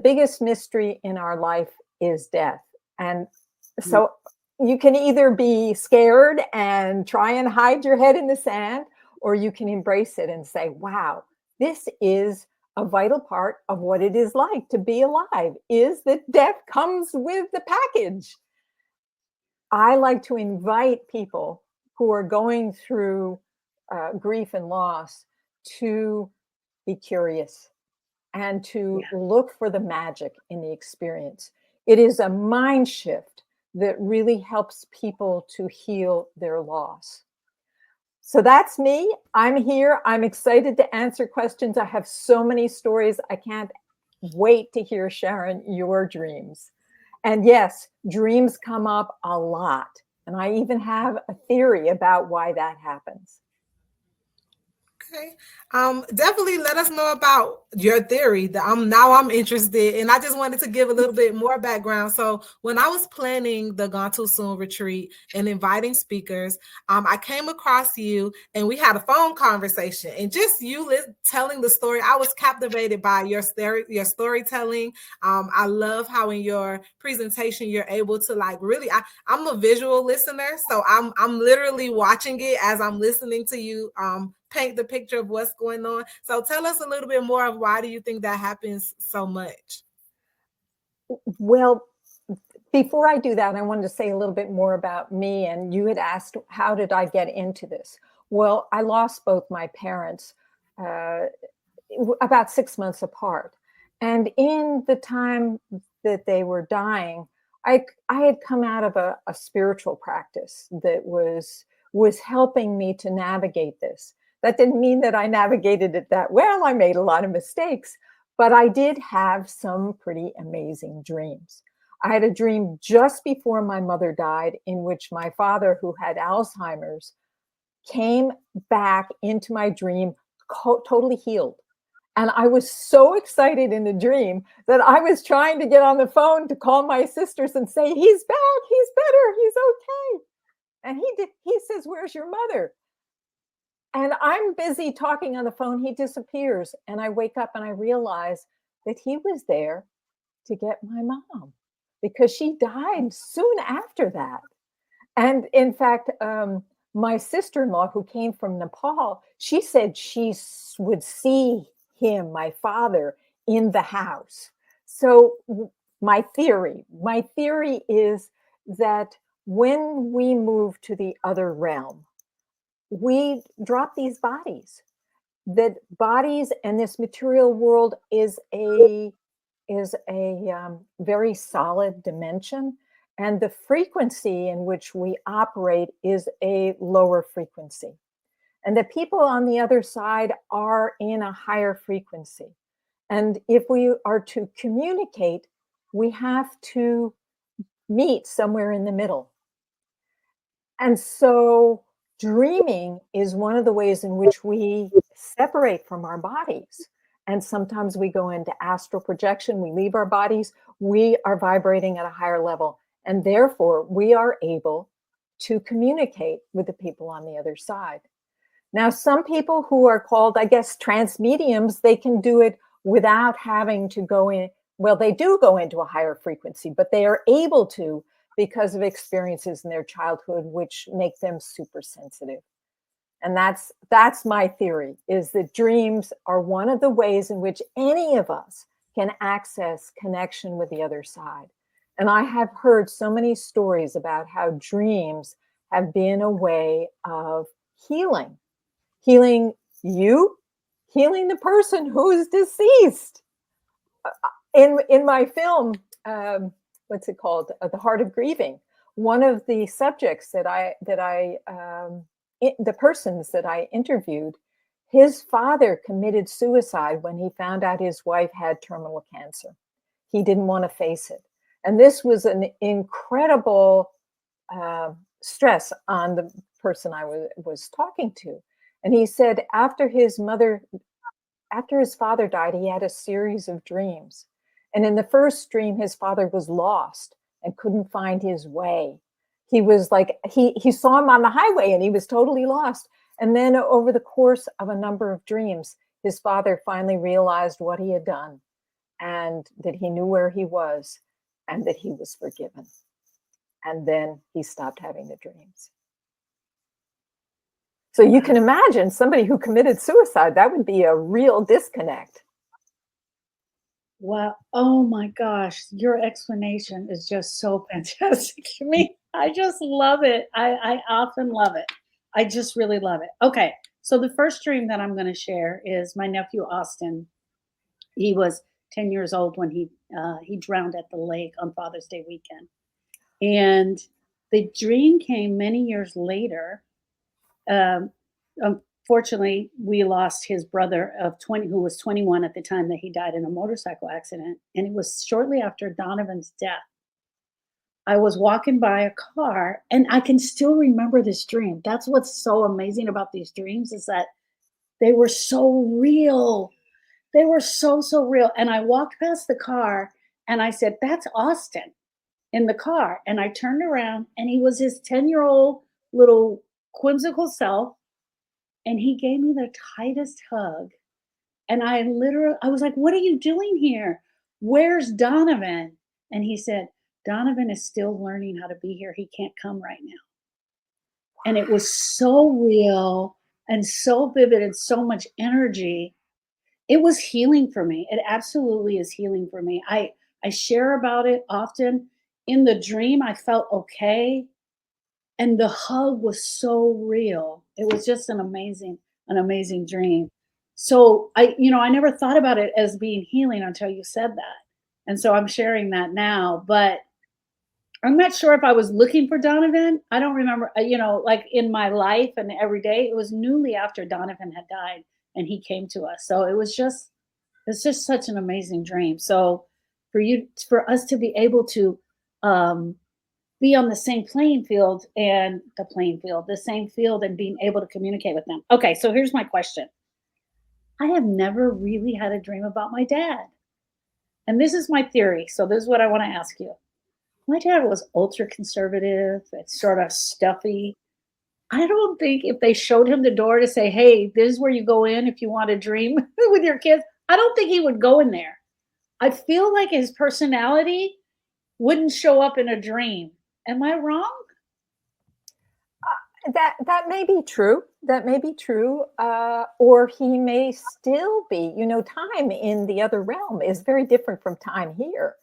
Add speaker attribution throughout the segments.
Speaker 1: biggest mystery in our life is death. And so you can either be scared and try and hide your head in the sand, or you can embrace it and say, wow, this is a vital part of what it is like to be alive, is that death comes with the package. I like to invite people who are going through grief and loss to be curious and to look for the magic in the experience. It is a mind shift that really helps people to heal their loss. So that's me. I'm here. I'm excited to answer questions. I have so many stories. I can't wait to hear, Sharon, your dreams. And yes, dreams come up a lot. And I even have a theory about why that happens.
Speaker 2: Okay. Definitely let us know about your theory. That I'm interested, and I just wanted to give a little bit more background. So when I was planning the Gone Too Soon retreat and inviting speakers, I came across you, and we had a phone conversation. And just you telling the story, I was captivated by your storytelling. I love how in your presentation you're able to like really. I'm a visual listener, so I'm literally watching it as I'm listening to you. Paint the picture of what's going on. So tell us a little bit more of why do you think that happens so much?
Speaker 1: Well, before I do that, I wanted to say a little bit more about me. And you had asked, how did I get into this? Well, I lost both my parents about 6 months apart. And in the time that they were dying, I had come out of a spiritual practice that was helping me to navigate this. That didn't mean that I navigated it that well. I made a lot of mistakes, but I did have some pretty amazing dreams. I had a dream just before my mother died in which my father, who had Alzheimer's, came back into my dream totally healed. And I was so excited in the dream that I was trying to get on the phone to call my sisters and say, he's back, he's better, he's okay. And he says, where's your mother? And I'm busy talking on the phone. He disappears. And I wake up and I realize that he was there to get my mom because she died soon after that. And in fact, my sister-in-law, who came from Nepal, she said she would see him, my father, in the house. So my theory is that when we move to the other realm, we drop these bodies. That bodies and this material world is a very solid dimension, and the frequency in which we operate is a lower frequency. And the people on the other side are in a higher frequency. And if we are to communicate, we have to meet somewhere in the middle. And so dreaming is one of the ways in which we separate from our bodies. And sometimes we go into astral projection, we leave our bodies, we are vibrating at a higher level. And therefore, we are able to communicate with the people on the other side. Now, some people who are called, I guess, trance mediums, they can do it without having to go in. Well, they do go into a higher frequency, but they are able to because of experiences in their childhood, which make them super sensitive. And that's my theory, is that dreams are one of the ways in which any of us can access connection with the other side. And I have heard so many stories about how dreams have been a way of healing you, healing the person who is deceased. In my film, what's it called? The Heart of Grieving. One of the subjects the persons that I interviewed, his father committed suicide when he found out his wife had terminal cancer. He didn't want to face it. And this was an incredible stress on the person I was talking to. And he said after his father died, he had a series of dreams. And in the first dream, his father was lost and couldn't find his way. He was like, he saw him on the highway and he was totally lost. And then over the course of a number of dreams, his father finally realized what he had done. and that he knew where he was and that he was forgiven. And then he stopped having the dreams. So you can imagine somebody who committed suicide, that would be a real disconnect.
Speaker 3: Wow. Oh my gosh. Your explanation is just so fantastic to me. I just love it. I often love it. I just really love it. Okay. So the first dream that I'm going to share is my nephew Austin. He was 10 years old when he drowned at the lake on Father's Day weekend. And the dream came many years later. Um, Unfortunately, we lost his brother of 20, who was 21 at the time that he died in a motorcycle accident. And it was shortly after Donovan's death. I was walking by a car and I can still remember this dream. That's what's so amazing about these dreams is that they were so real. They were so, so real. And I walked past the car and I said, that's Austin in the car. And I turned around and he was his 10-year-old little whimsical self. And he gave me the tightest hug. And I was like, what are you doing here? Where's Donovan? And he said, Donovan is still learning how to be here. He can't come right now. And it was so real and so vivid and so much energy. It was healing for me. It absolutely is healing for me. I share about it often. In the dream, I felt okay. And the hug was so real. It was just an amazing dream. So I never thought about it as being healing until you said that. And so I'm sharing that now, but I'm not sure if I was looking for Donovan. I don't remember, like in my life and every day, it was newly after Donovan had died and he came to us. So it's just such an amazing dream. So for us to be able to, be on the same the same field and being able to communicate with them. Okay, so here's my question. I have never really had a dream about my dad. And this is my theory. So this is what I want to ask you. My dad was ultra conservative, it's sort of stuffy. I don't think if they showed him the door to say, hey, this is where you go in if you want to dream with your kids, I don't think he would go in there. I feel like his personality wouldn't show up in a dream. Am I wrong?
Speaker 1: That may be true. That may be true. Or he may still be. Time in the other realm is very different from time here.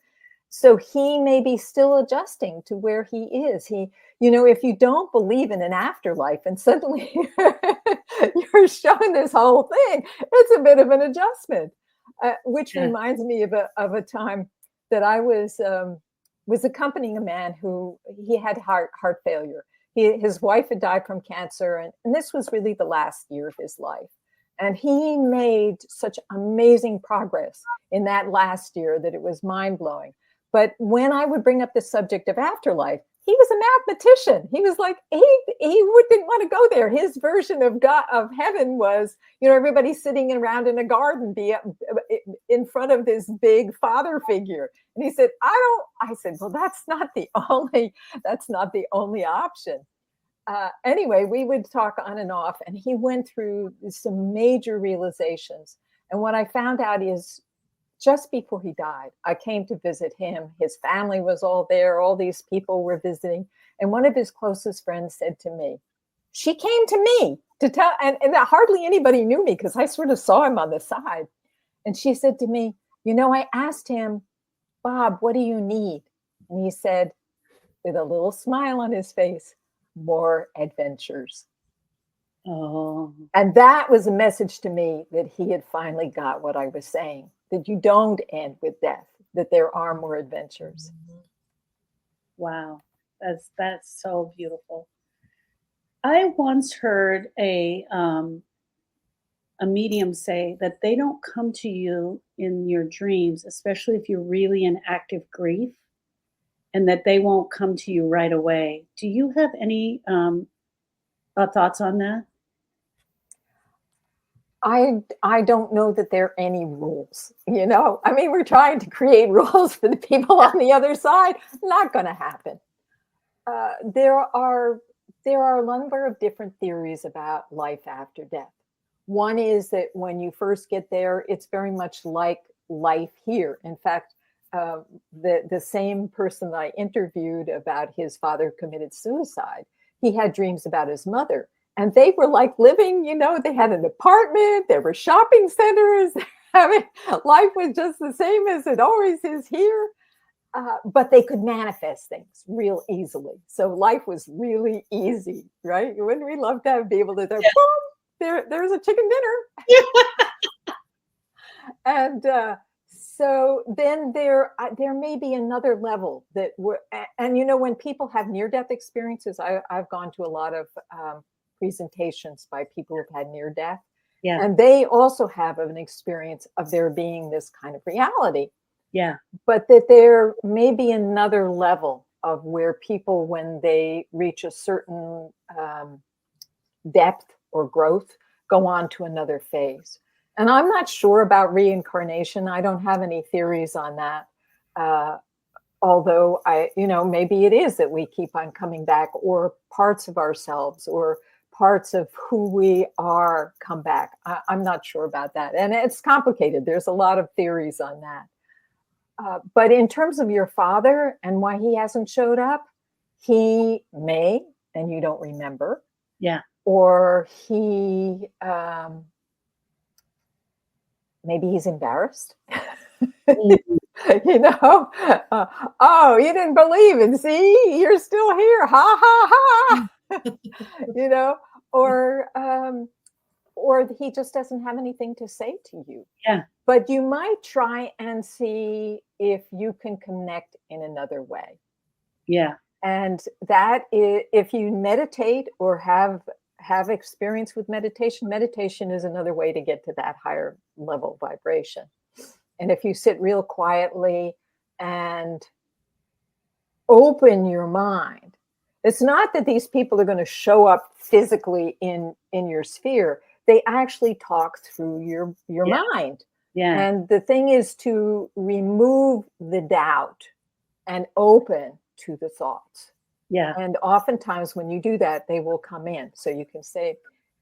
Speaker 1: So he may be still adjusting to where he is. If you don't believe in an afterlife and suddenly you're shown this whole thing, it's a bit of an adjustment. Which
Speaker 3: Yeah.
Speaker 1: reminds me of a time that I was accompanying a man who he had heart failure. His wife had died from cancer, and this was really the last year of his life. And he made such amazing progress in that last year that it was mind-blowing. But when I would bring up the subject of afterlife, he was a mathematician. He was like, he didn't want to go there. His version of God, of heaven was, everybody sitting around in a garden in front of this big father figure. And he said, I said, well, that's not the only option. Anyway, we would talk on and off, and he went through some major realizations. And what I found out is, just before he died, I came to visit him. His family was all there. All these people were visiting. And one of his closest friends said to me, she came to me to tell, and hardly anybody knew me because I sort of saw him on the side. And she said to me, I asked him, Bob, what do you need? And he said, with a little smile on his face, more adventures.
Speaker 3: Oh.
Speaker 1: And that was a message to me that he had finally got what I was saying, that you don't end with death, that there are more adventures.
Speaker 3: Wow. That's so beautiful. I once heard a medium say that they don't come to you in your dreams, especially if you're really in active grief, and that they won't come to you right away. Do you have any thoughts on that?
Speaker 1: I don't know that there are any rules, I mean, we're trying to create rules for the people on the other side. Not going to happen. There are a number of different theories about life after death. One is that when you first get there, it's very much like life here. In fact, the same person that I interviewed about his father committed suicide, he had dreams about his mother. And they were like living, they had an apartment, there were shopping centers. I mean, life was just the same as it always is here. But they could manifest things real easily. So life was really easy, right? Wouldn't we love to be able to, boom, there's a chicken dinner. And so then there may be another level that and when people have near-death experiences, I've gone to a lot of presentations by people who've had near-death.
Speaker 3: Yeah.
Speaker 1: And they also have an experience of there being this kind of reality.
Speaker 3: Yeah.
Speaker 1: But that there may be another level of where people, when they reach a certain depth or growth, go on to another phase. And I'm not sure about reincarnation. I don't have any theories on that. Although maybe it is that we keep on coming back, or parts of ourselves or parts of who we are come back. I'm not sure about that. And it's complicated. There's a lot of theories on that. But in terms of your father and why he hasn't showed up, he may, and you don't remember.
Speaker 3: Yeah.
Speaker 1: Or he, maybe he's embarrassed. Oh, you didn't believe it. See, you're still here. Ha, ha, ha. Or he just doesn't have anything to say to you.
Speaker 3: Yeah.
Speaker 1: But you might try and see if you can connect in another way.
Speaker 3: Yeah.
Speaker 1: And that is, if you meditate or have experience with meditation is another way to get to that higher level vibration. And if you sit real quietly and open your mind, it's not that these people are going to show up physically in your sphere. They actually talk through your mind.
Speaker 3: Yeah.
Speaker 1: And the thing is to remove the doubt and open to the thoughts.
Speaker 3: Yeah.
Speaker 1: And oftentimes when you do that, they will come in. So you can say,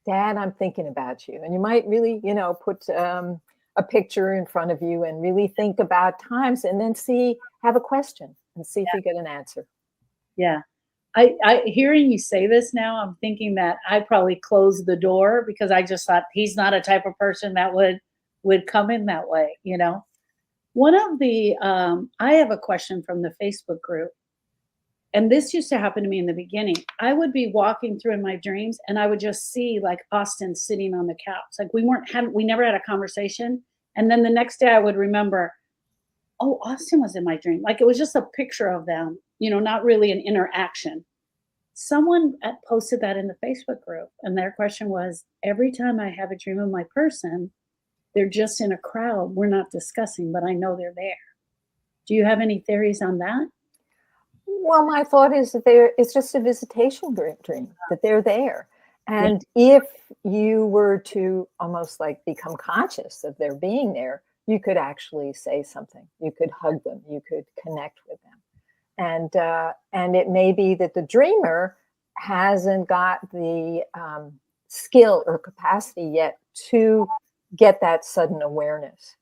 Speaker 1: Dad, I'm thinking about you. And you might really, put a picture in front of you and really think about times, and then have a question and see if you get an answer.
Speaker 3: Yeah. I hearing you say this now, I'm thinking that I probably closed the door because I just thought he's not a type of person that would come in that way, One of the, I have a question from the Facebook group, and this used to happen to me in the beginning. I would be walking through in my dreams and I would just see like Austin sitting on the couch. Like we never had a conversation. And then the next day I would remember, oh, Austin was in my dream. Like it was just a picture of them, not really an interaction. Someone posted that in the Facebook group, and their question was, every time I have a dream of my person, they're just in a crowd. We're not discussing, but I know they're there. Do you have any theories on that?
Speaker 1: Well, my thought is that it's just a visitation dream, that they're there. And if you were to almost like become conscious of their being there, you could actually say something. You could hug them. You could connect with them. And it may be that the dreamer hasn't got the skill or capacity yet to get that sudden awareness.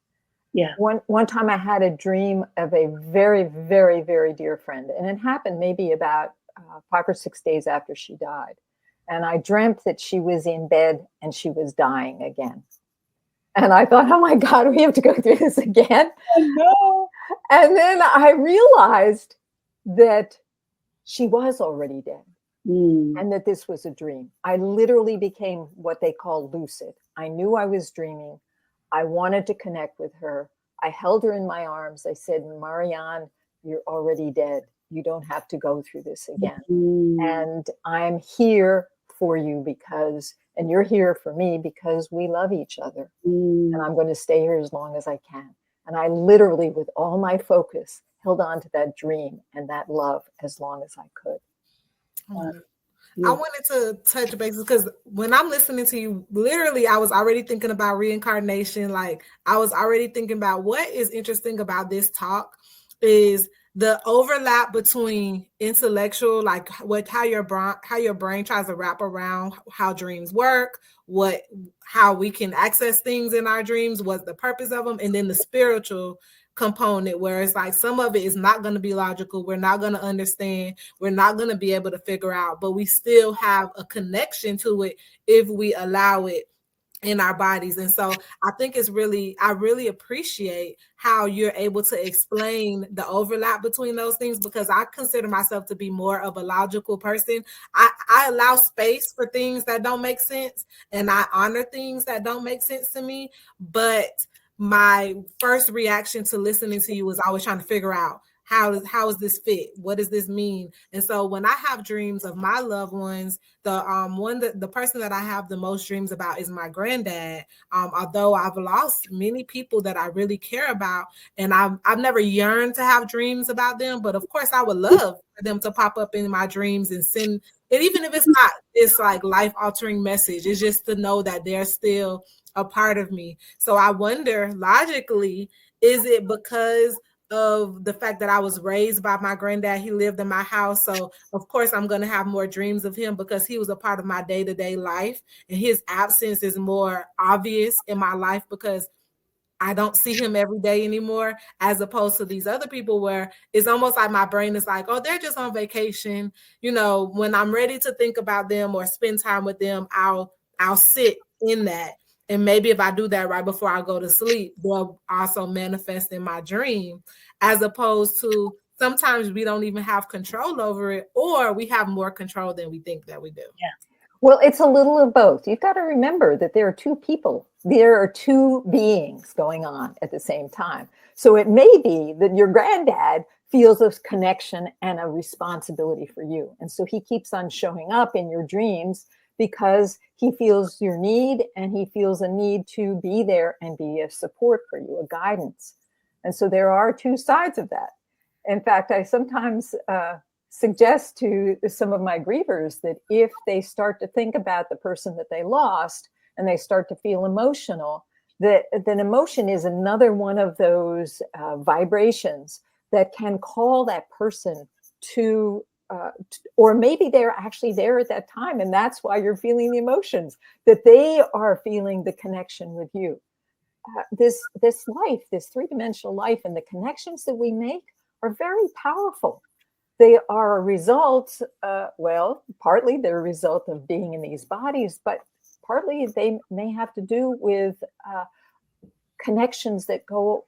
Speaker 3: Yeah.
Speaker 1: One time I had a dream of a very, very, very dear friend, and it happened maybe about 5 or 6 days after she died. And I dreamt that she was in bed and she was dying again. And I thought, oh my God, we have to go through this again.
Speaker 3: Oh, no.
Speaker 1: And then I realized that she was already dead and that this was a dream. I literally became what they call lucid. I knew I was dreaming. I wanted to connect with her. I held her in my arms. I said, Marianne, you're already dead. You don't have to go through this again. And I'm here for you and you're here for me because we love each other. And I'm going to stay here as long as I can. And I literally, with all my focus, held on to that dream and that love as long as I could.
Speaker 2: I wanted to touch bases because when I'm listening to you, literally, I was already thinking about reincarnation. Like I was already thinking about what is interesting about this talk is the overlap between intellectual, like how your brain tries to wrap around how dreams work, how we can access things in our dreams, what's the purpose of them, and then the spiritual component where it's like some of it is not going to be logical, we're not going to understand, we're not going to be able to figure out, but we still have a connection to it if we allow it in our bodies. And so I think I really appreciate how you're able to explain the overlap between those things, because I consider myself to be more of a logical person. I allow space for things that don't make sense, and I honor things that don't make sense to me. But my first reaction to listening to you was always trying to figure out how does this fit? What does this mean? And so when I have dreams of my loved ones, the person that I have the most dreams about is my granddad. Although I've lost many people that I really care about, and I've never yearned to have dreams about them, but of course I would love for them to pop up in my dreams and send. And even if it's not this like life altering message, it's just to know that they're still a part of me. So I wonder, logically, is it because of the fact that I was raised by my granddad? He lived in my house. So of course I'm going to have more dreams of him because he was a part of my day-to-day life, and his absence is more obvious in my life because I don't see him every day anymore, as opposed to these other people where it's almost like my brain is like, oh, they're just on vacation. When I'm ready to think about them or spend time with them, I'll sit in that. And maybe if I do that right before I go to sleep, they'll also manifest in my dream, as opposed to sometimes we don't even have control over it, or we have more control than we think that we do.
Speaker 3: Yeah.
Speaker 1: Well, it's a little of both. You've got to remember that there are two people. There are two beings going on at the same time. So it may be that your granddad feels a connection and a responsibility for you. And so he keeps on showing up in your dreams because he feels your need, and he feels a need to be there and be a support for you, a guidance. And so there are two sides of that. In fact, I sometimes suggest to some of my grievers that if they start to think about the person that they lost and they start to feel emotional, that emotion is another one of those vibrations that can call that person to, or maybe they're actually there at that time, and that's why you're feeling the emotions, that they are feeling the connection with you. This life, this three-dimensional life, and the connections that we make are very powerful. They are a result, partly they're a result of being in these bodies, but partly they may have to do with connections that go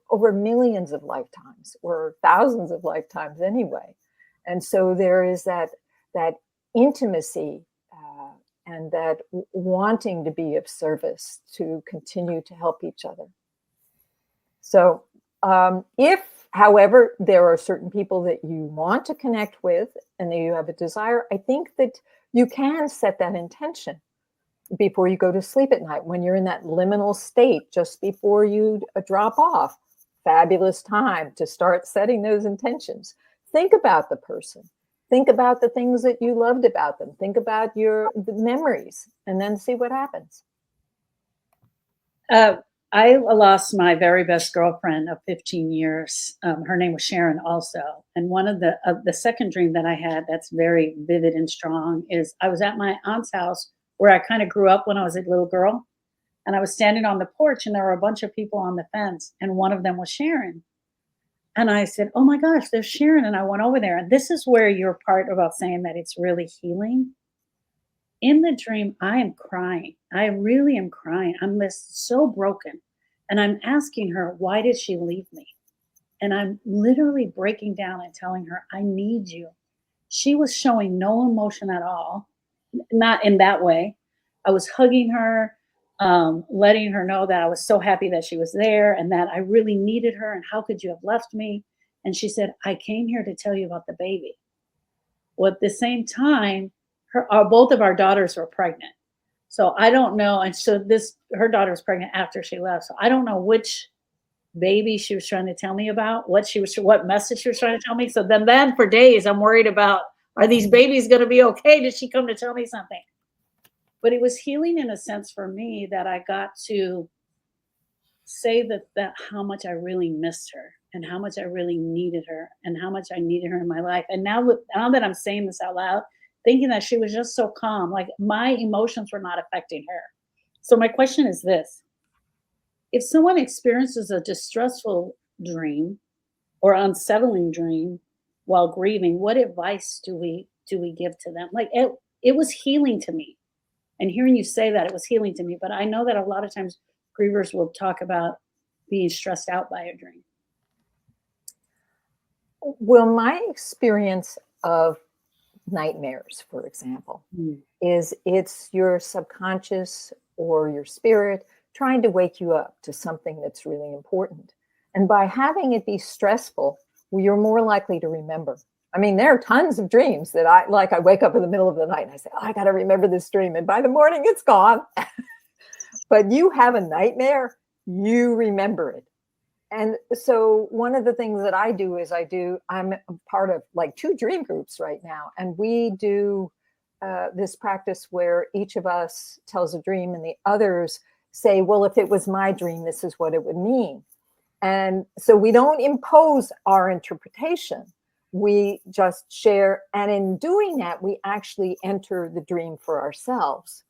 Speaker 1: over millions of lifetimes or thousands of lifetimes anyway. And so there is that intimacy and that wanting to be of service to continue to help each other. So if, however, there are certain people that you want to connect with and that you have a desire, I think that you can set that intention before you go to sleep at night, when you're in that liminal state, just before you drop off. Fabulous time to start setting those intentions. Think about the person. Think about the things that you loved about them. Think about the memories, and then see what happens.
Speaker 3: I lost my very best girlfriend of 15 years. Her name was Sharon also. And one of the second dream that I had that's very vivid and strong is I was at my aunt's house where I kind of grew up when I was a little girl. And I was standing on the porch, and there were a bunch of people on the fence, and one of them was Sharon. And I said, oh my gosh, there's Sharon. And I went over there. And this is where your part about saying that it's really healing. In the dream, I am crying. I really am crying. I'm just so broken. And I'm asking her, why did she leave me? And I'm literally breaking down and telling her, I need you. She was showing no emotion at all, not in that way. I was hugging her, letting her know that I was so happy that she was there and that I really needed her. And how could you have left me? And she said, I came here to tell you about the baby. Well, at the same time, both of our daughters were pregnant. So I don't know. And so her daughter was pregnant after she left. So I don't know which baby she was trying to tell me about, what message she was trying to tell me. So then for days, I'm worried about, are these babies going to be okay? Did she come to tell me something? But it was healing in a sense for me that I got to say that how much I really missed her. and how much I really needed her and how much I needed her in my life. And now that I'm saying this out loud, thinking that she was just so calm, like my emotions were not affecting her. So my question is this: if someone experiences a distressful dream or unsettling dream while grieving, what advice do we give to them? Like it was healing to me. And hearing you say that, it was healing to me. But I know that a lot of times grievers will talk about being stressed out by a dream.
Speaker 1: Well, my experience of nightmares, for example, is it's your subconscious or your spirit trying to wake you up to something that's really important. And by having it be stressful, well, you're more likely to remember. I mean, there are tons of dreams that I wake up in the middle of the night and I say, oh, I got to remember this dream. And by the morning, it's gone. But you have a nightmare, you remember it. And so one of the things that I do is I'm part of like 2 dream groups right now. And we do this practice where each of us tells a dream and the others say, well, if it was my dream, this is what it would mean. And so we don't impose our interpretation. We just share. And in doing that, we actually enter the dream for ourselves.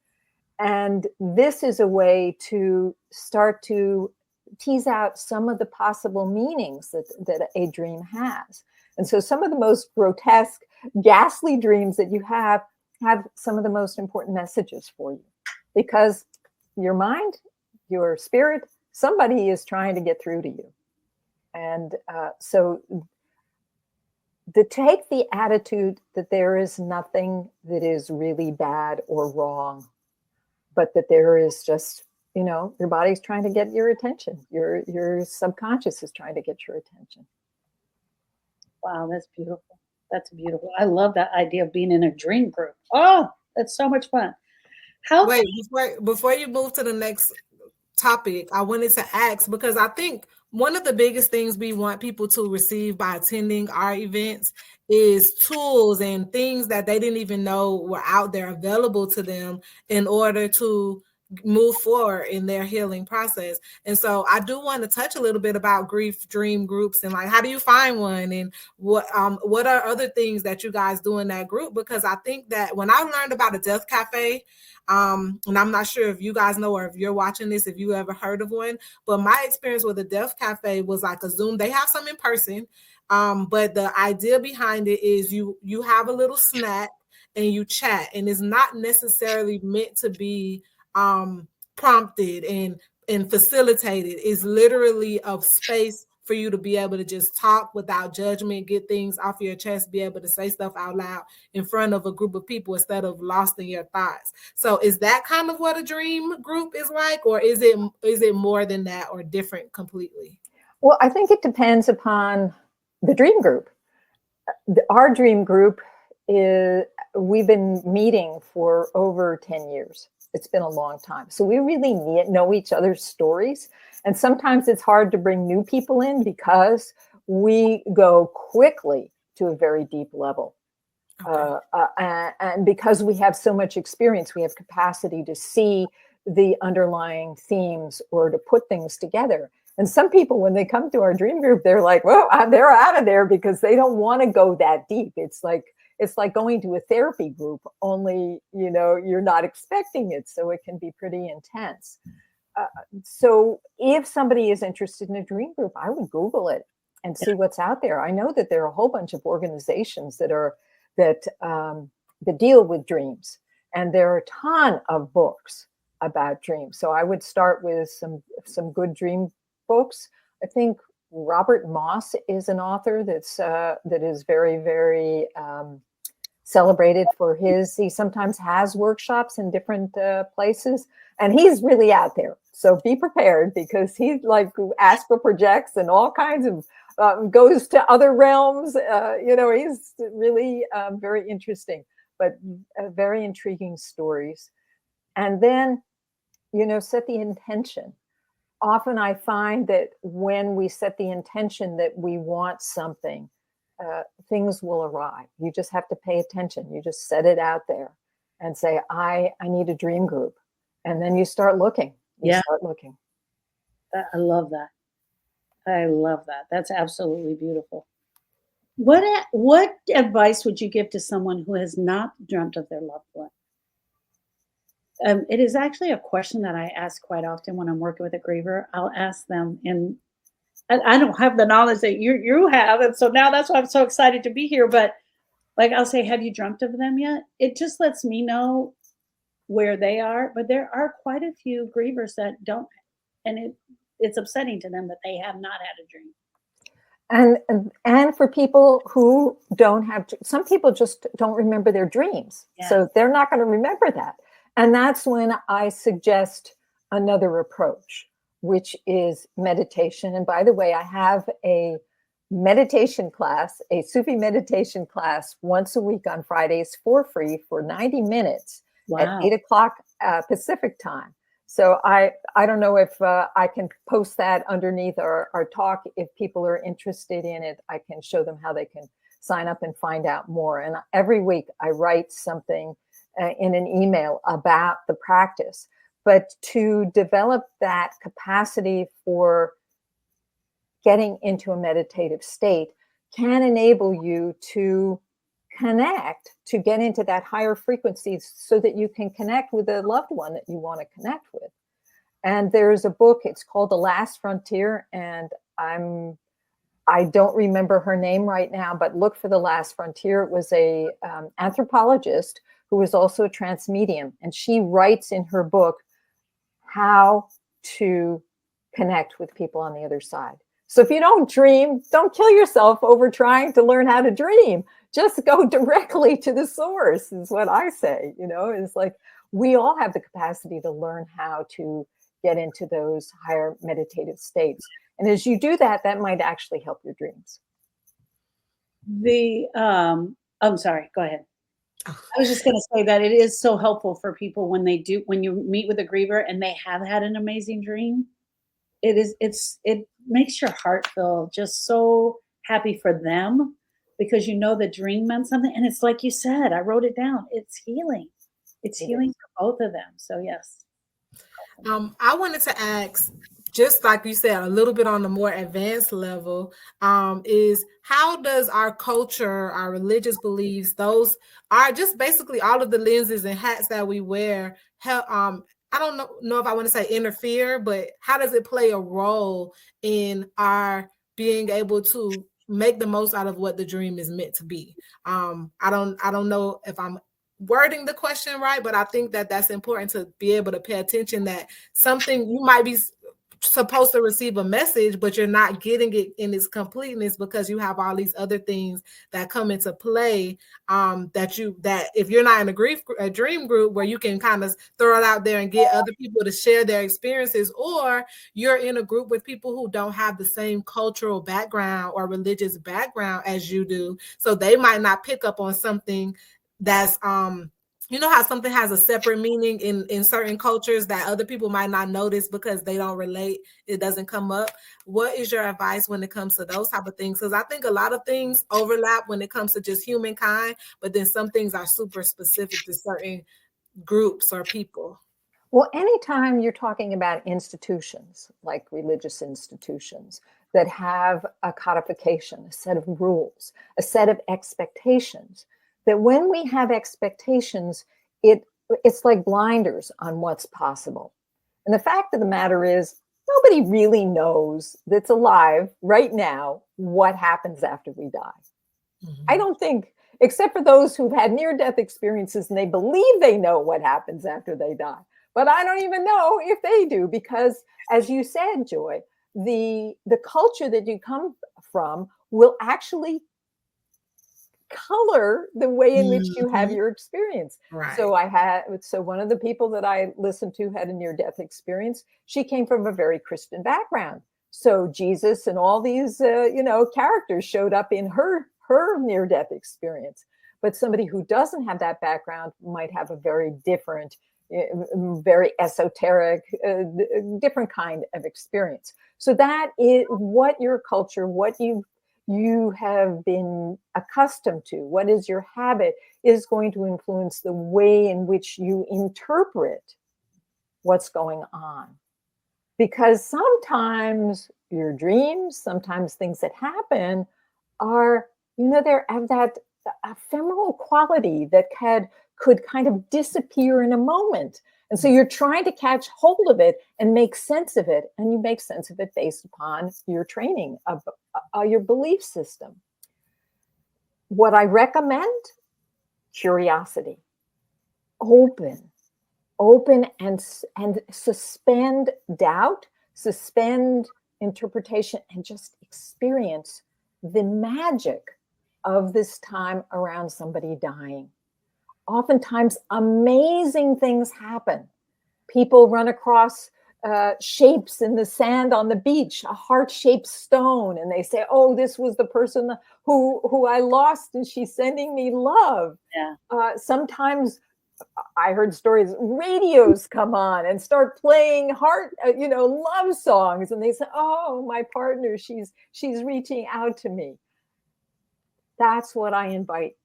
Speaker 1: And this is a way to start to tease out some of the possible meanings that a dream has. And so some of the most grotesque, ghastly dreams that you have some of the most important messages for you, because your mind, your spirit, somebody is trying to get through to you. And so to take the attitude that there is nothing that is really bad or wrong, but that there is just, your body's trying to get your attention. Your subconscious is trying to get your attention.
Speaker 3: Wow, that's beautiful. That's beautiful. I love that idea of being in a dream group. Oh, that's so much fun.
Speaker 2: Wait, before you move to the next topic, I wanted to ask, because I think one of the biggest things we want people to receive by attending our events is tools and things that they didn't even know were out there available to them in order to move forward in their healing process. And so I do want to touch a little bit about grief dream groups and like, how do you find one, and what are other things that you guys do in that group? Because I think that when I learned about a death cafe, and I'm not sure if you guys know or if you're watching this, if you ever heard of one, but my experience with a death cafe was like a Zoom. They have some in person, but the idea behind it is you have a little snack and you chat, and it's not necessarily meant to be prompted and facilitated. Is literally a space for you to be able to just talk without judgment, get things off your chest, be able to say stuff out loud in front of a group of people instead of lost in your thoughts. So is that kind of what a dream group is like, or is it more than that or different completely?
Speaker 1: Well, I think it depends upon the dream group. Our dream group we've been meeting for over 10 years. It's been a long time. So we really know each other's stories. And sometimes it's hard to bring new people in because we go quickly to a very deep level. Okay. And because we have so much experience, we have capacity to see the underlying themes or to put things together. And some people, when they come to our dream group, they're like, well, they're out of there because they don't want to go that deep. It's like going to a therapy group, only, you're not expecting it. So it can be pretty intense. So if somebody is interested in a dream group, I would Google it and see what's out there. I know that there are a whole bunch of organizations that deal with dreams, and there are a ton of books about dreams. So I would start with some good dream books. I think Robert Moss is an author that is very, very celebrated for he sometimes has workshops in different places, and he's really out there. So be prepared, because he like astral projects and all kinds of goes to other realms. He's really very interesting, but very intriguing stories. And then, set the intention. Often I find that when we set the intention that we want something, things will arrive. You just have to pay attention. You just set it out there and say, I need a dream group. And then you start looking.
Speaker 3: I love that. I love that. That's absolutely beautiful. What advice would you give to someone who has not dreamt of their loved one? It is actually a question that I ask quite often when I'm working with a griever. I'll ask them, and I don't have the knowledge that you have, and so now that's why I'm so excited to be here. But like I'll say, "Have you dreamt of them yet?" It just lets me know where they are. But there are quite a few grievers that don't, and it's upsetting to them that they have not had a dream.
Speaker 1: And for people who don't have, some people just don't remember their dreams,
Speaker 3: Yeah.
Speaker 1: so they're not going to remember that. And that's when I suggest another approach, which is meditation. And by the way, I have a meditation class, a Sufi meditation class once a week on Fridays for free for 90 minutes at
Speaker 3: Wow.
Speaker 1: 8 o'clock Pacific time. So I don't know if I can post that underneath our talk. If people are interested in it, I can show them how they can sign up and find out more. And every week I write something in an email about the practice. But to develop that capacity for getting into a meditative state can enable you to connect, to get into that higher frequencies so that you can connect with a loved one that you want to connect with. And there's a book, it's called The Last Frontier, and I don't remember her name right now, but look for The Last Frontier. It was a anthropologist who was also a trance medium, and she writes in her book how to connect with people on the other side. So if you don't dream, don't kill yourself over trying to learn how to dream. Just go directly to the source is what I say. It's like we all have the capacity to learn how to get into those higher meditative states. And as you do that, that might actually help your dreams.
Speaker 3: I'm sorry, go ahead. I was just going to say that it is so helpful for people when you meet with a griever and they have had an amazing dream. It makes your heart feel just so happy for them because you know the dream meant something. And it's like you said, I wrote it down. It's healing. It's healing for both of them. So yes.
Speaker 2: I wanted to ask, just like you said, a little bit on the more advanced level, is how does our culture, our religious beliefs, those are just basically all of the lenses and hats that we wear, help, I don't know if I want to say interfere, but how does it play a role in our being able to make the most out of what the dream is meant to be? I don't know if I'm wording the question right, but I think that that's important to be able to pay attention that something you might be supposed to receive a message, but you're not getting it in its completeness because you have all these other things that come into play. That if you're not in a dream group where you can kind of throw it out there and get other people to share their experiences, or you're in a group with people who don't have the same cultural background or religious background as you do, so they might not pick up on something that's you know how something has a separate meaning in certain cultures that other people might not notice because they don't relate, it doesn't come up. What is your advice when it comes to those type of things? Because I think a lot of things overlap when it comes to just humankind, but then some things are super specific to certain groups or people.
Speaker 1: Well, anytime you're talking about institutions, like religious institutions that have a codification, a set of rules, a set of expectations, that when we have expectations, it's like blinders on what's possible. And the fact of the matter is, nobody really knows that's alive right now what happens after we die. Mm-hmm. I don't think, except for those who've had near-death experiences and they believe they know what happens after they die. But I don't even know if they do, because as you said, Joy, the culture that you come from will actually color the way in which you have your experience.
Speaker 2: Right.
Speaker 1: So one of the people that I listened to had a near-death experience. She came from a very Christian background. So Jesus and all these characters showed up in her near-death experience. But somebody who doesn't have that background might have a very different, very esoteric, different kind of experience. So that is what your culture, what you have been accustomed to, what is your habit, is going to influence the way in which you interpret what's going on. because sometimes your dreams, sometimes things that happen are, they have that ephemeral quality that could kind of disappear in a moment. And so you're trying to catch hold of it and make sense of it. And you make sense of it based upon your training of your belief system. What I recommend, curiosity, open and suspend doubt, suspend interpretation, and just experience the magic of this time around somebody dying. Oftentimes, amazing things happen. People run across shapes in the sand on the beach, a heart-shaped stone, and they say, "Oh, this was the person who I lost, and she's sending me love."
Speaker 3: Yeah.
Speaker 1: Sometimes I heard stories, radios come on and start playing love songs, and they say, "Oh, my partner, she's reaching out to me." That's what I invite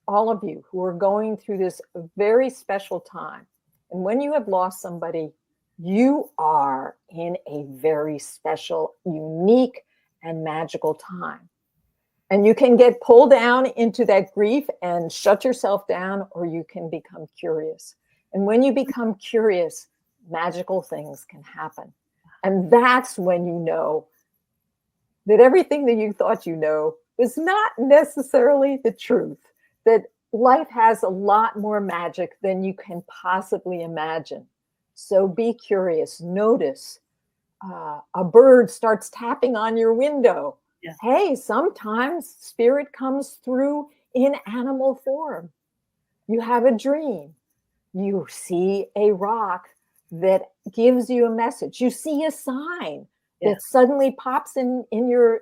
Speaker 1: all of you who are going through this very special time. And when you have lost somebody, you are in a very special, unique, and magical time. And you can get pulled down into that grief and shut yourself down, or you can become curious. And when you become curious, magical things can happen. And that's when you know that everything that you thought is not necessarily the truth, that life has a lot more magic than you can possibly imagine. So be curious, notice. A bird starts tapping on your window.
Speaker 3: Yeah.
Speaker 1: Hey, sometimes spirit comes through in animal form. You have a dream. You see a rock that gives you a message. You see a sign that suddenly pops in your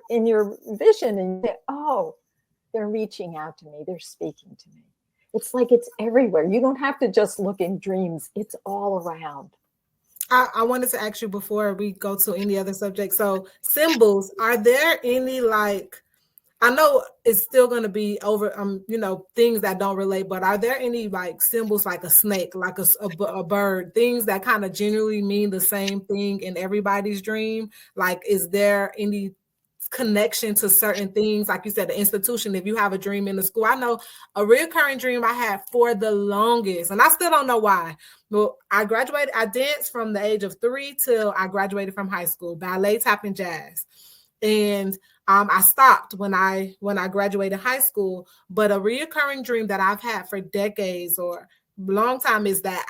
Speaker 1: vision, and you say, "Oh, they're reaching out to me. They're speaking to me." It's like it's everywhere. You don't have to just look in dreams. It's all around.
Speaker 2: I wanted to ask you before we go to any other subject. So symbols, are there any, like, I know it's still going to be over, things that don't relate, but are there any like symbols, like a snake, like a bird, things that kind of generally mean the same thing in everybody's dream? Like, is there any connection to certain things? Like you said, the institution, if you have a dream in the school, I know a recurring dream I had for the longest, and I still don't know why. Well, I danced from the age of 3 till I graduated from high school, ballet, tap, and jazz. And I stopped when I graduated high school. But a reoccurring dream that I've had for decades or long time is that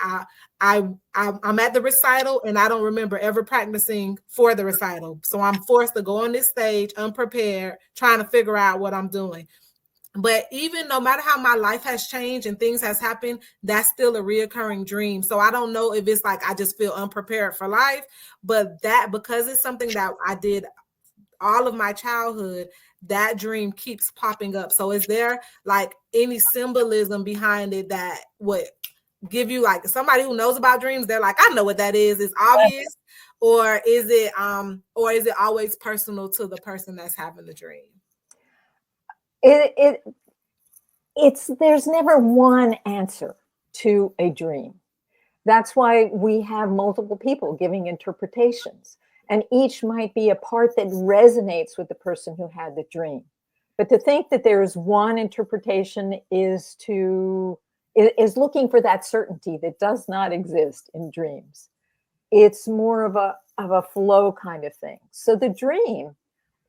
Speaker 2: I'm at the recital and I don't remember ever practicing for the recital. So I'm forced to go on this stage unprepared, trying to figure out what I'm doing. But even no matter how my life has changed and things has happened, that's still a reoccurring dream. So I don't know if it's like I just feel unprepared for life, but that, because it's something that I did all of my childhood, that dream keeps popping up. So is there like any symbolism behind it that would give you, like, somebody who knows about dreams, they're like, I know what that is, it's obvious, or is it always personal to the person that's having the dream?
Speaker 1: It's there's never one answer to a dream. That's why we have multiple people giving interpretations, and each might be a part that resonates with the person who had the dream. But to think that there is one interpretation is looking for that certainty that does not exist in dreams. It's more of a flow kind of thing. So the dream,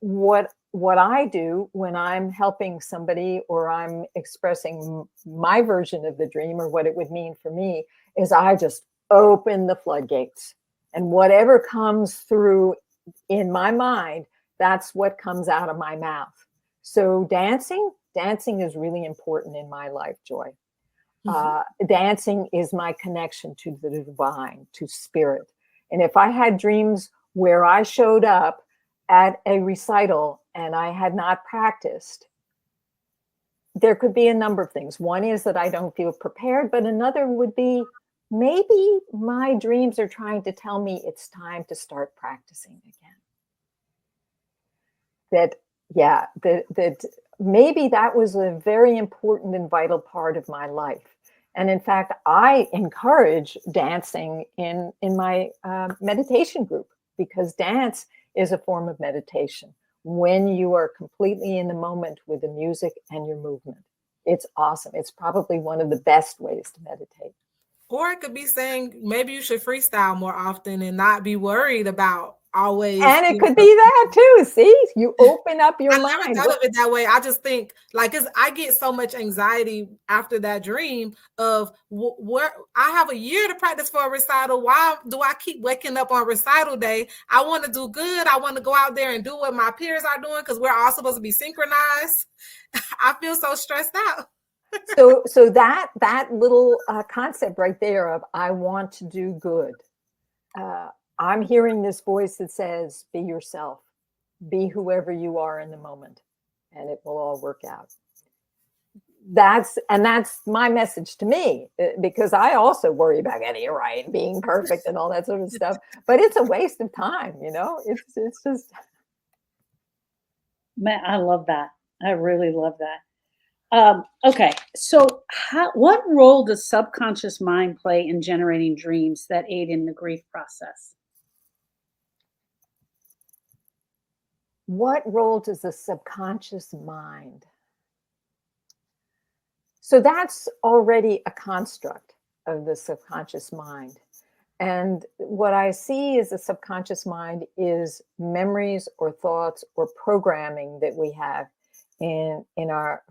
Speaker 1: what I do when I'm helping somebody or I'm expressing my version of the dream or what it would mean for me, is I just open the floodgates, and whatever comes through in my mind, that's what comes out of my mouth. So dancing is really important in my life, Joy. Dancing is my connection to the divine, to spirit. And if I had dreams where I showed up at a recital and I had not practiced, there could be a number of things. One is that I don't feel prepared, but another would be maybe my dreams are trying to tell me it's time to start practicing again. That maybe that was a very important and vital part of my life. And in fact, I encourage dancing in my meditation group, because dance is a form of meditation when you are completely in the moment with the music and your movement. It's awesome. It's probably one of the best ways to meditate.
Speaker 2: Or it could be saying maybe you should freestyle more often and not be worried about always.
Speaker 1: And it could be that too. See, you open up your mind.
Speaker 2: I never thought of it that way. I just think like I get so much anxiety after that dream of where I have a year to practice for a recital. Why do I keep waking up on recital day? I want to do good. I want to go out there and do what my peers are doing because we're all supposed to be synchronized. I feel so stressed out.
Speaker 1: So that little concept right there of I want to do good. I'm hearing this voice that says, be yourself, be whoever you are in the moment, and it will all work out. That's my message to me, because I also worry about getting it right, being perfect and all that sort of stuff, but it's a waste of time. It's just.
Speaker 3: Man, I love that. I really love that. Okay, so what role does subconscious mind play in generating dreams that aid in the grief process?
Speaker 1: What role does the subconscious mind? So that's already a construct of the subconscious mind. And what I see as the subconscious mind is memories or thoughts or programming that we have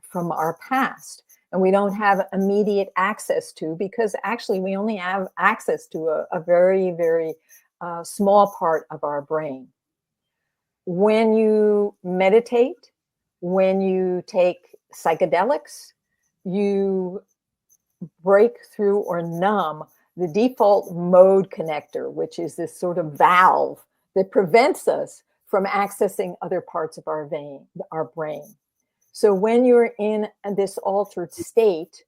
Speaker 1: from our past, and we don't have immediate access to, because actually we only have access to a very, very small part of our brain. When you meditate, when you take psychedelics, you break through or numb the default mode connector, which is this sort of valve that prevents us from accessing other parts of our brain. So when you're in this altered state,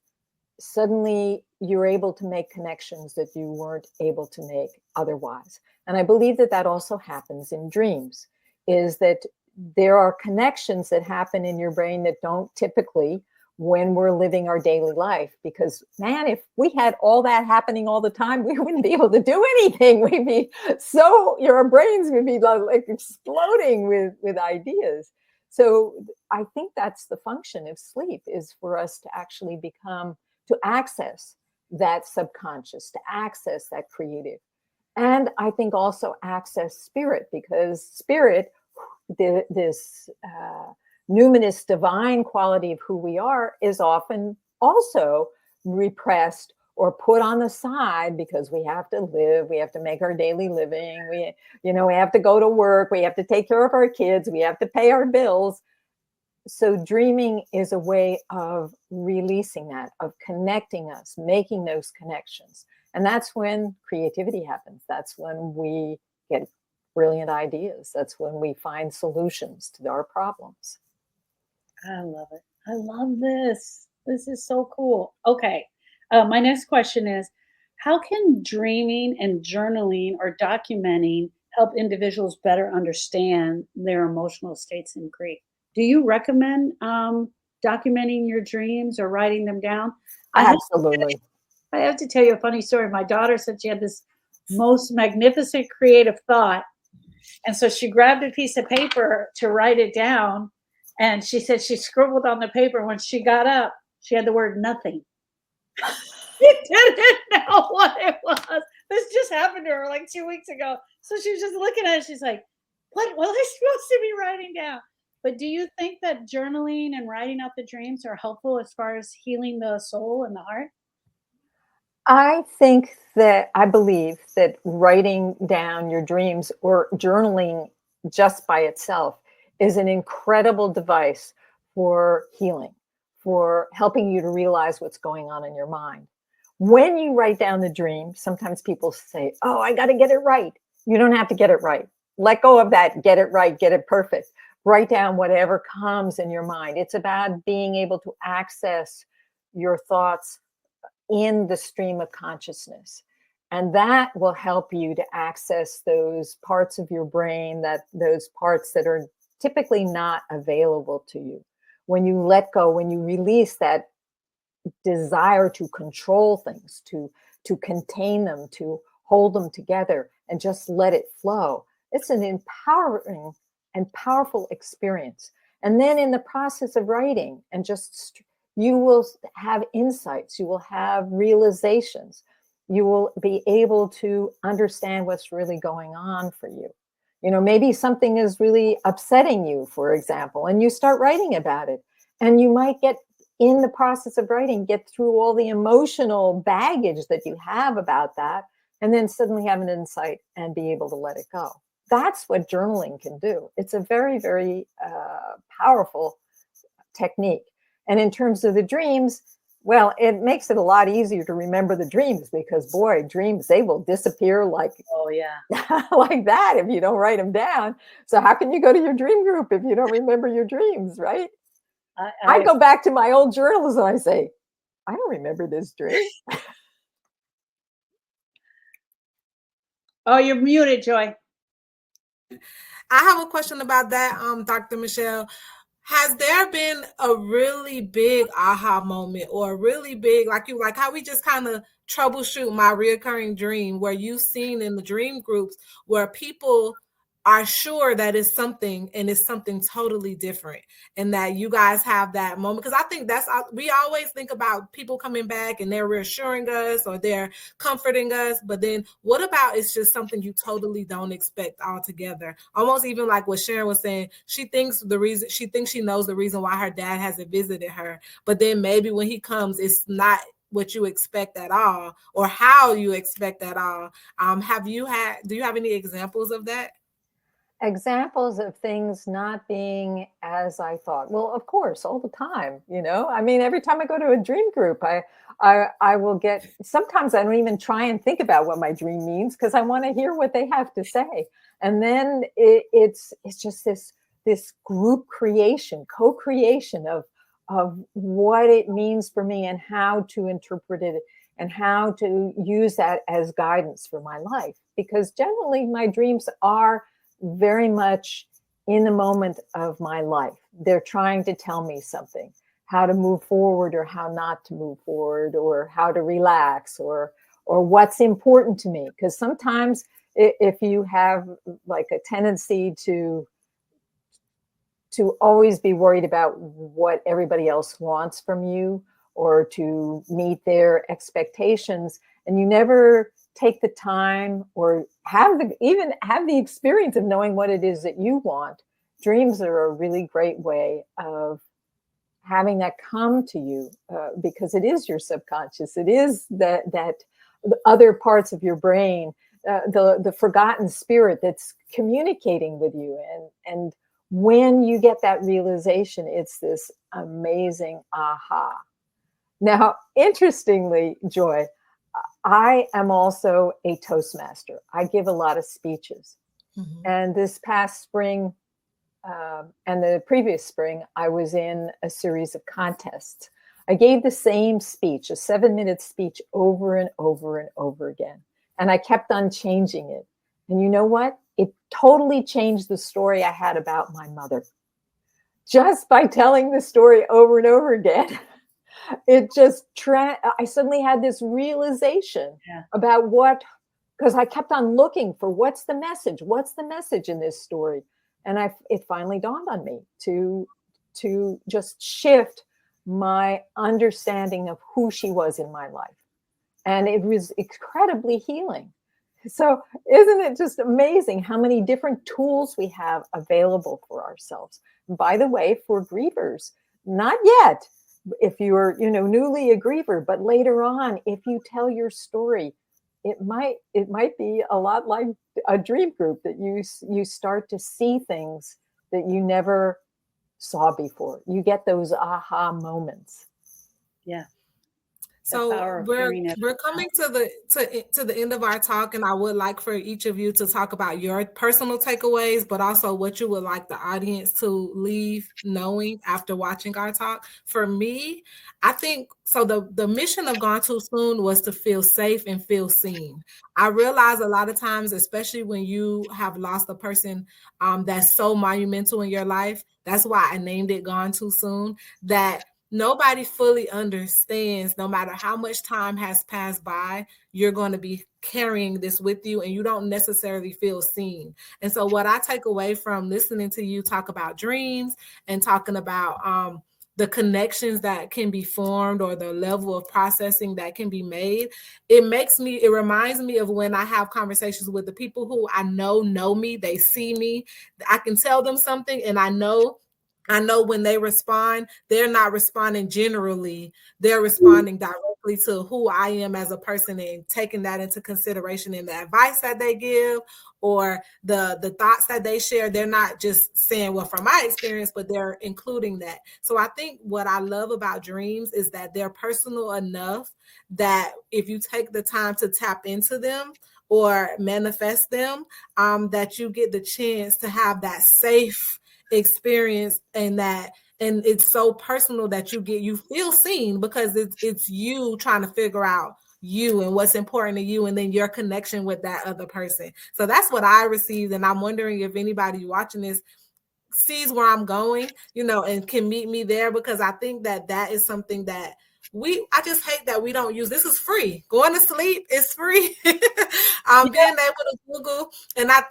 Speaker 1: suddenly you're able to make connections that you weren't able to make otherwise. And I believe that also happens in dreams, is that there are connections that happen in your brain that don't typically when we're living our daily life. Because, man, if we had all that happening all the time, we wouldn't be able to do anything. We'd be our brains would be like exploding with ideas. So I think that's the function of sleep, is for us to actually to access that subconscious, to access that creative. And I think also access spirit, because spirit, this numinous divine quality of who we are, is often also repressed or put on the side, because we have to live, we have to make our daily living, we have to go to work, we have to take care of our kids, we have to pay our bills. So dreaming is a way of releasing that, of connecting us, making those connections. And that's when creativity happens. That's when we get brilliant ideas. That's when we find solutions to our problems.
Speaker 3: I love it. I love this. This is so cool. Okay. My next question is, how can dreaming and journaling or documenting help individuals better understand their emotional states in grief? Do you recommend documenting your dreams or writing them down?
Speaker 1: Absolutely.
Speaker 3: I have to tell you a funny story. My daughter said she had this most magnificent creative thought. And so she grabbed a piece of paper to write it down. And she said she scribbled on the paper. When she got up, she had the word nothing. She didn't know what it was. This just happened to her like 2 weeks ago. So she was just looking at it. She's like, what was I supposed to be writing down? But do you think that journaling and writing out the dreams are helpful as far as healing the soul and the heart?
Speaker 1: I believe that writing down your dreams or journaling just by itself is an incredible device for healing, for helping you to realize what's going on in your mind. When you write down the dream, sometimes people say, oh, I got to get it right. You don't have to get it right. Let go of that, get it right, get it perfect. Write down whatever comes in your mind. It's about being able to access your thoughts in the stream of consciousness. And that will help you to access those parts of your brain, those parts that are typically not available to you. When you let go, when you release that desire to control things, to contain them, to hold them together and just let it flow. It's an empowering and powerful experience. And then in the process of writing, and just you will have insights, you will have realizations, you will be able to understand what's really going on for you. You know, maybe something is really upsetting you, for example, and you start writing about it. And you might get, in the process of writing, get through all the emotional baggage that you have about that, and then suddenly have an insight and be able to let it go. That's what journaling can do. It's a very, very powerful technique. And in terms of the dreams, well, it makes it a lot easier to remember the dreams, because boy, dreams, they will disappear like,
Speaker 3: oh yeah,
Speaker 1: like that if you don't write them down. So how can you go to your dream group if you don't remember your dreams, right? I go back to my old journals and I say, I don't remember this dream.
Speaker 3: Oh, you're muted, Joy.
Speaker 2: I have a question about that, Dr. Michelle. Has there been a really big aha moment, or a really big, like how we just kind of troubleshoot my reoccurring dream, where you've seen in the dream groups where people are sure that it's something and it's something totally different, and that you guys have that moment? Because I think we always think about people coming back and they're reassuring us or they're comforting us, but then what about it's just something you totally don't expect altogether? Almost even like what Sharon was saying, she thinks she knows the reason why her dad hasn't visited her, but then maybe when he comes, it's not what you expect at all, or how you expect at all. Do you have any examples of that?
Speaker 1: Examples of things not being as I thought. Well, of course, all the time, you know. I mean, every time I go to a dream group, I will get, sometimes I don't even try and think about what my dream means, because I want to hear what they have to say. And then it's just this group creation, co-creation of what it means for me and how to interpret it and how to use that as guidance for my life. Because generally my dreams are very much in the moment of my life. They're trying to tell me something, how to move forward or how not to move forward, or how to relax, or what's important to me. Because sometimes if you have like a tendency to always be worried about what everybody else wants from you, or to meet their expectations, and you never take the time or even have the experience of knowing what it is that you want, dreams are a really great way of having that come to you, because it is your subconscious. It is that the other parts of your brain, the forgotten spirit that's communicating with you. And when you get that realization, it's this amazing aha. Now, interestingly, Joy, I am also a Toastmaster. I give a lot of speeches. Mm-hmm. And this past spring and the previous spring, I was in a series of contests. I gave the same speech, a 7-minute speech, over and over and over again. And I kept on changing it. And you know what? It totally changed the story I had about my mother. Just by telling the story over and over again. It just, I suddenly had this realization about because I kept on looking for what's the message in this story. And it finally dawned on me to just shift my understanding of who she was in my life. And it was incredibly healing. So isn't it just amazing how many different tools we have available for ourselves? And by the way, for grievers, not yet, if you're, newly a griever, but later on, if you tell your story, it might be a lot like a dream group, that you start to see things that you never saw before. You get those aha moments.
Speaker 3: Yeah.
Speaker 2: So we're coming to the end of our talk, and I would like for each of you to talk about your personal takeaways, but also what you would like the audience to leave knowing after watching our talk. For me, I think so. The mission of Gone Too Soon was to feel safe and feel seen. I realize a lot of times, especially when you have lost a person that's so monumental in your life, that's why I named it Gone Too Soon, that nobody fully understands, no matter how much time has passed by, you're going to be carrying this with you and you don't necessarily feel seen. And so what I take away from listening to you talk about dreams and talking about the connections that can be formed or the level of processing that can be made, it reminds me of when I have conversations with the people who I know me, they see me, I can tell them something and I know when they respond, they're not responding generally. They're responding directly to who I am as a person and taking that into consideration in the advice that they give or the thoughts that they share. They're not just saying, well, from my experience, but they're including that. So I think what I love about dreams is that they're personal enough that if you take the time to tap into them or manifest them, that you get the chance to have that safe experience and it's so personal that you feel seen because it's you trying to figure out you and what's important to you and then your connection with that other person. So that's what I received, and I'm wondering if anybody watching this sees where I'm going, and can meet me there, because I think that is something that I just hate that we don't use. This is free. Going to sleep is free. Being able to Google, and I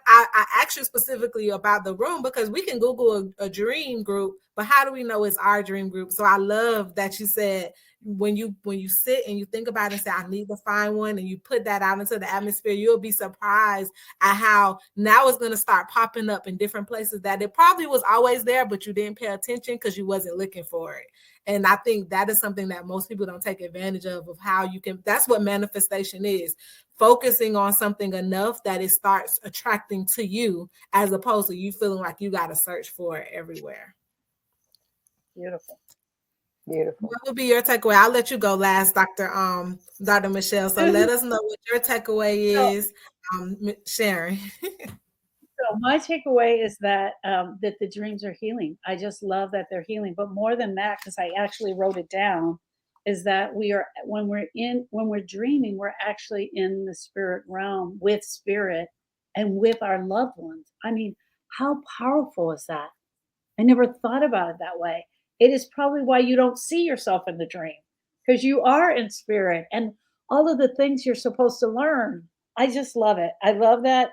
Speaker 2: asked you specifically about the room because we can Google a dream group, but how do we know it's our dream group? So I love that you said when you sit and you think about it and say, I need to find one, and you put that out into the atmosphere, you'll be surprised at how now it's going to start popping up in different places that it probably was always there, but you didn't pay attention because you wasn't looking for it. And I think that is something that most people don't take advantage of how you can, that's what manifestation is, focusing on something enough that it starts attracting to you as opposed to you feeling like you got to search for it everywhere.
Speaker 1: Beautiful. Beautiful.
Speaker 2: What would be your takeaway? I'll let you go last, Dr. Michelle. So let us know what your takeaway is, Sharon.
Speaker 3: So my takeaway is that that the dreams are healing. I just love that they're healing. But more than that, because I actually wrote it down, is that when we're dreaming, we're actually in the spirit realm with spirit and with our loved ones. I mean, how powerful is that? I never thought about it that way. It is probably why you don't see yourself in the dream, because you are in spirit and all of the things you're supposed to learn. I just love it. I love that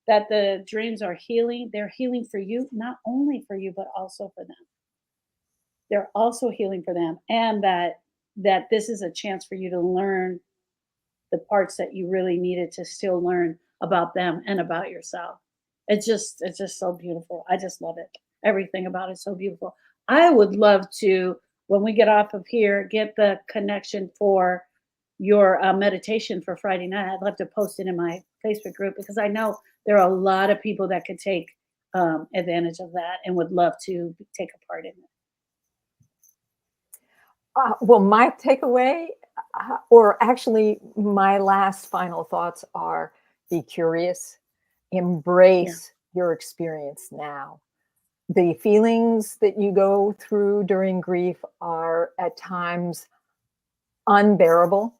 Speaker 3: the dreams are healing. They're healing for you, not only for you, but also for them. They're also healing for them. And that this is a chance for you to learn the parts that you really needed to still learn about them and about yourself. It's just so beautiful. I just love it. Everything about it is so beautiful. I would love to, when we get off of here, get the connection for your meditation for Friday night. I'd love to post it in my Facebook group because I know there are a lot of people that could take advantage of that and would love to take a part in it.
Speaker 1: Well, my takeaway, or actually my last final thoughts are: be curious, embrace your experience now. The feelings that you go through during grief are at times unbearable,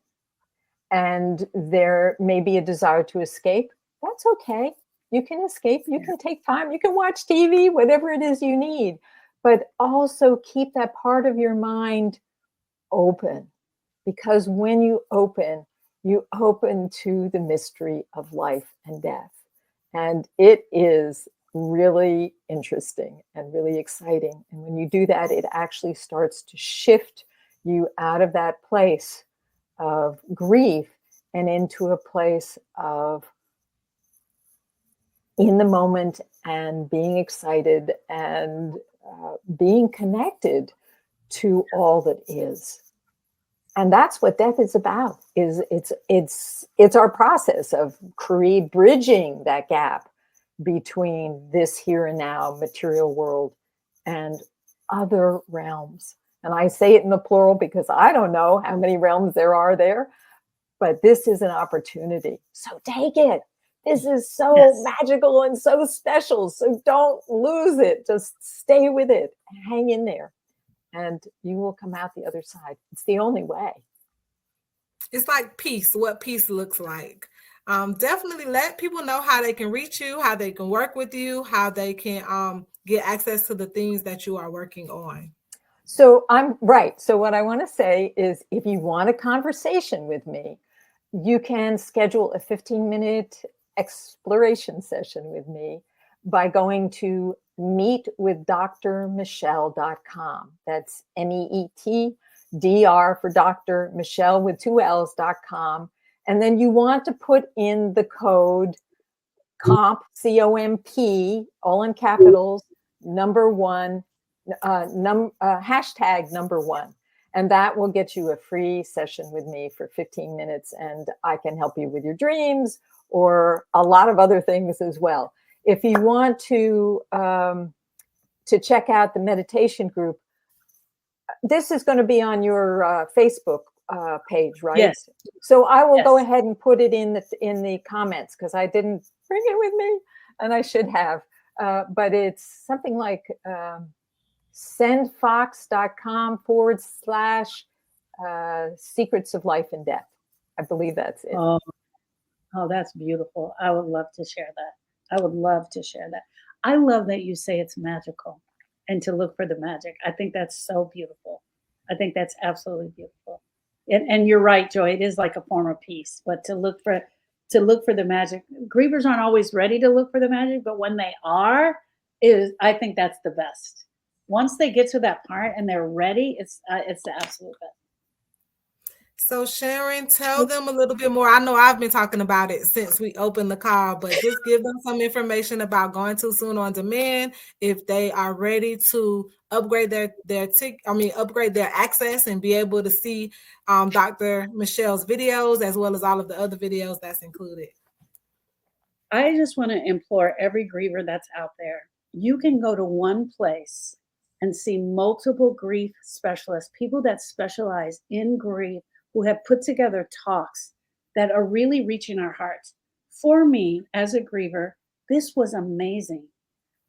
Speaker 1: and there may be a desire to escape. That's okay. You can escape. You can take time. You can watch TV, whatever it is you need. But also keep that part of your mind open, because when you open to the mystery of life and death. And it is really interesting and really exciting. And when you do that, it actually starts to shift you out of that place of grief and into a place of in the moment and being excited and being connected to all that is. And that's what death is about. It's our process of bridging that gap between this here and now material world and other realms. And I say it in the plural because I don't know how many realms there are there, but this is an opportunity. So take it. This is so magical and so special. So don't lose it. Just stay with it. Hang in there. And you will come out the other side. It's the only way.
Speaker 2: It's like peace, what peace looks like. Definitely let people know how they can reach you, how they can work with you, how they can get access to the things that you are working on.
Speaker 1: So I'm right. So what I want to say is if you want a conversation with me, you can schedule a 15-minute exploration session with me by going to meetwithdrmichelle.com. That's MEETDR for Dr. Michelle with 2 L's.com. And then you want to put in the code COMP, COMP, all in capitals, #1, hashtag #1. And that will get you a free session with me for 15 minutes. And I can help you with your dreams or a lot of other things as well. If you want to check out the meditation group, this is going to be on your Facebook page, right?
Speaker 3: Yes.
Speaker 1: So I will go
Speaker 3: Yes.
Speaker 1: ahead and put it in the comments because I didn't bring it with me, and I should have. But it's something like sendfox.com/secrets of life and death. I believe that's it.
Speaker 3: Oh, oh, that's beautiful. I would love to share that. I would love to share that. I love that you say it's magical and to look for the magic. I think that's so beautiful. I think that's absolutely beautiful. And you're right, Joy. It is like a form of peace, but to look for the magic. Grievers aren't always ready to look for the magic, but when they are, is I think that's the best. Once they get to that part and they're ready, it's the absolute best.
Speaker 2: So Sharon, tell them a little bit more. I know I've been talking about it since we opened the call, but just give them some information about Gone Too Soon on demand if they are ready to upgrade upgrade their access and be able to see Dr. Michelle's videos as well as all of the other videos that's included.
Speaker 3: I just want to implore every griever that's out there. You can go to one place and see multiple grief specialists, people that specialize in grief, who have put together talks that are really reaching our hearts. For me, as a griever, this was amazing.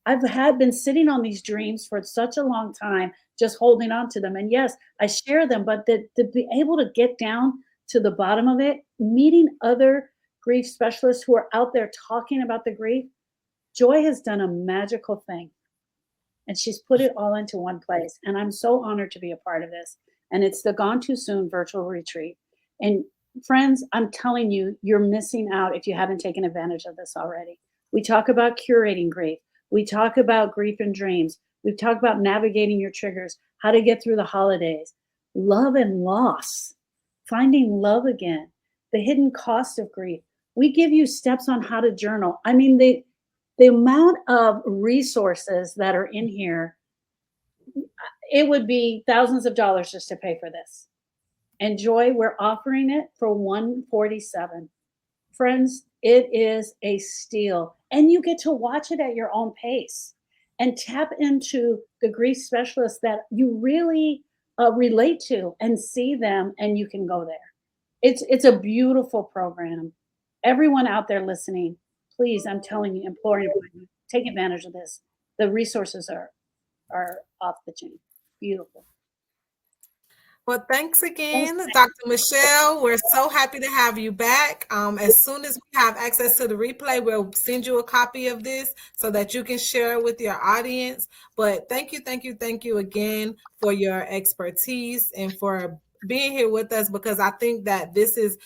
Speaker 3: I've had been sitting on these dreams for such a long time, just holding on to them. And yes, I share them, but to be able to get down to the bottom of it, meeting other grief specialists who are out there talking about the grief, Joy has done a magical thing. And she's put it all into one place. And I'm so honored to be a part of this. And it's the Gone Too Soon virtual retreat. And friends, I'm telling you, you're missing out if you haven't taken advantage of this already. We talk about curating grief. We talk about grief and dreams. We talk about navigating your triggers, how to get through the holidays, love and loss, finding love again, the hidden cost of grief. We give you steps on how to journal. I mean, the amount of resources that are in here, it would be thousands of dollars just to pay for this. And Joy, we're offering it for $147. Friends, it is a steal. And you get to watch it at your own pace and tap into the grief specialists that you really relate to and see them, and you can go there. It's a beautiful program. Everyone out there listening, please, I'm telling you, imploring you, take advantage of this. The resources are off the chain. Beautiful.
Speaker 2: Well, thanks again, Dr. Michelle. We're so happy to have you back. As soon as we have access to the replay, we'll send you a copy of this so that you can share it with your audience. But thank you again for your expertise and for being here with us, because I think that this is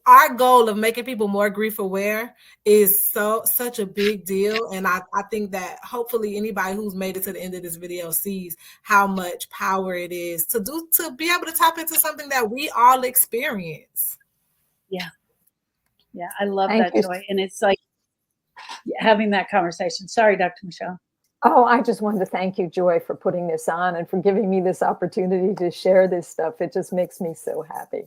Speaker 2: our goal of making people more grief aware is such a big deal. And I think that hopefully anybody who's made it to the end of this video sees how much power it is to be able to tap into something that we all experience.
Speaker 3: Yeah. I love that, Joy. And it's like having that conversation. Sorry, Dr. Michelle.
Speaker 1: Oh, I just wanted to thank you, Joy, for putting this on and for giving me this opportunity to share this stuff. It just makes me so happy.